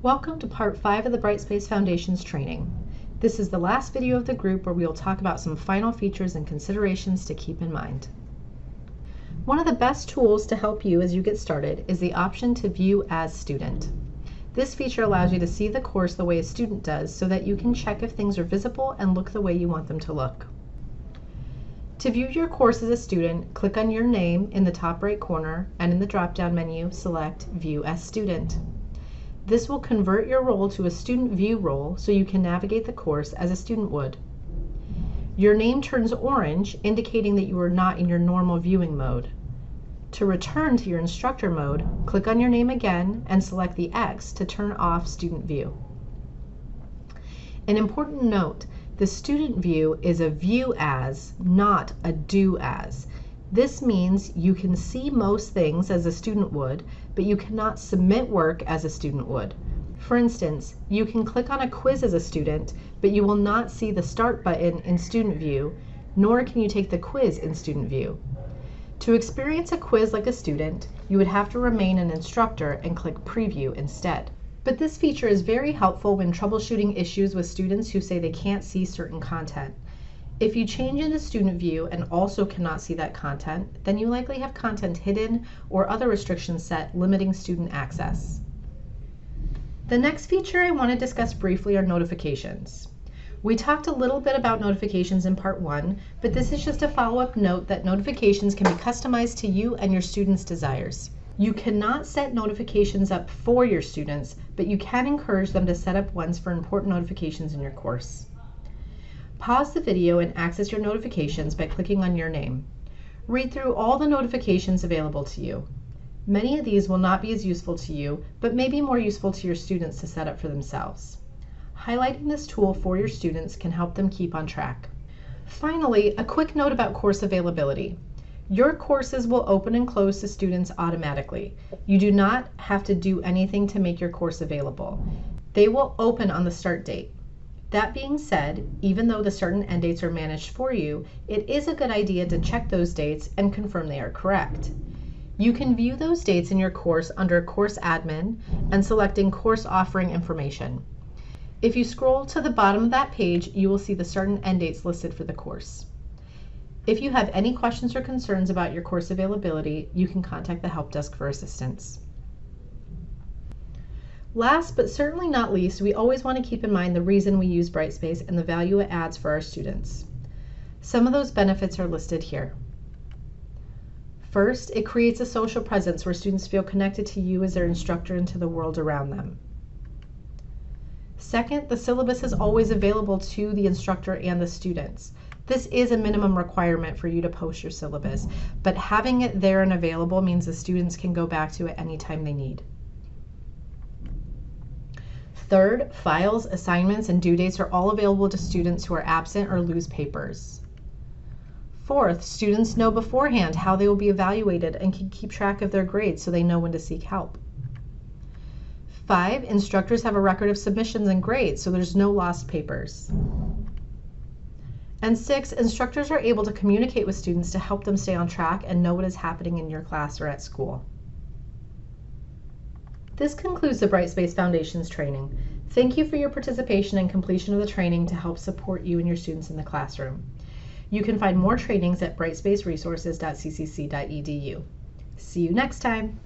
Welcome to part 5 of the Brightspace Foundations training. This is the last video of the group where we will talk about some final features and considerations to keep in mind. One of the best tools to help you as you get started is the option to view as student. This feature allows you to see the course the way a student does so that you can check if things are visible and look the way you want them to look. To view your course as a student, click on your name in the top right corner and in the drop-down menu, select View as Student. This will convert your role to a student view role so you can navigate the course as a student would. Your name turns orange, indicating that you are not in your normal viewing mode. To return to your instructor mode, click on your name again and select the X to turn off student view. An important note, the student view is a view as, not a do as. This means you can see most things as a student would, but you cannot submit work as a student would. For instance, you can click on a quiz as a student, but you will not see the Start button in Student View, nor can you take the quiz in Student View. To experience a quiz like a student, you would have to remain an instructor and click Preview instead. But this feature is very helpful when troubleshooting issues with students who say they can't see certain content. If you change into student view and also cannot see that content, then you likely have content hidden or other restrictions set limiting student access. The next feature I want to discuss briefly are notifications. We talked a little bit about notifications in part 1, but this is just a follow-up note that notifications can be customized to you and your students' desires. You cannot set notifications up for your students, but you can encourage them to set up ones for important notifications in your course. Pause the video and access your notifications by clicking on your name. Read through all the notifications available to you. Many of these will not be as useful to you, but may be more useful to your students to set up for themselves. Highlighting this tool for your students can help them keep on track. Finally, a quick note about course availability. Your courses will open and close to students automatically. You do not have to do anything to make your course available. They will open on the start date. That being said, even though the start and end dates are managed for you, it is a good idea to check those dates and confirm they are correct. You can view those dates in your course under Course Admin and selecting Course Offering Information. If you scroll to the bottom of that page, you will see the start and end dates listed for the course. If you have any questions or concerns about your course availability, you can contact the help desk for assistance. Last but certainly not least, we always want to keep in mind the reason we use Brightspace and the value it adds for our students. Some of those benefits are listed here. First, it creates a social presence where students feel connected to you as their instructor and to the world around them. Second, the syllabus is always available to the instructor and the students. This is a minimum requirement for you to post your syllabus, but having it there and available means the students can go back to it anytime they need. Third, files, assignments, and due dates are all available to students who are absent or lose papers. Fourth, students know beforehand how they will be evaluated and can keep track of their grades so they know when to seek help. 5, instructors have a record of submissions and grades, so there's no lost papers. And 6, instructors are able to communicate with students to help them stay on track and know what is happening in your class or at school. This concludes the Brightspace Foundations training. Thank you for your participation and completion of the training to help support you and your students in the classroom. You can find more trainings at brightspaceresources.ccc.edu. See you next time.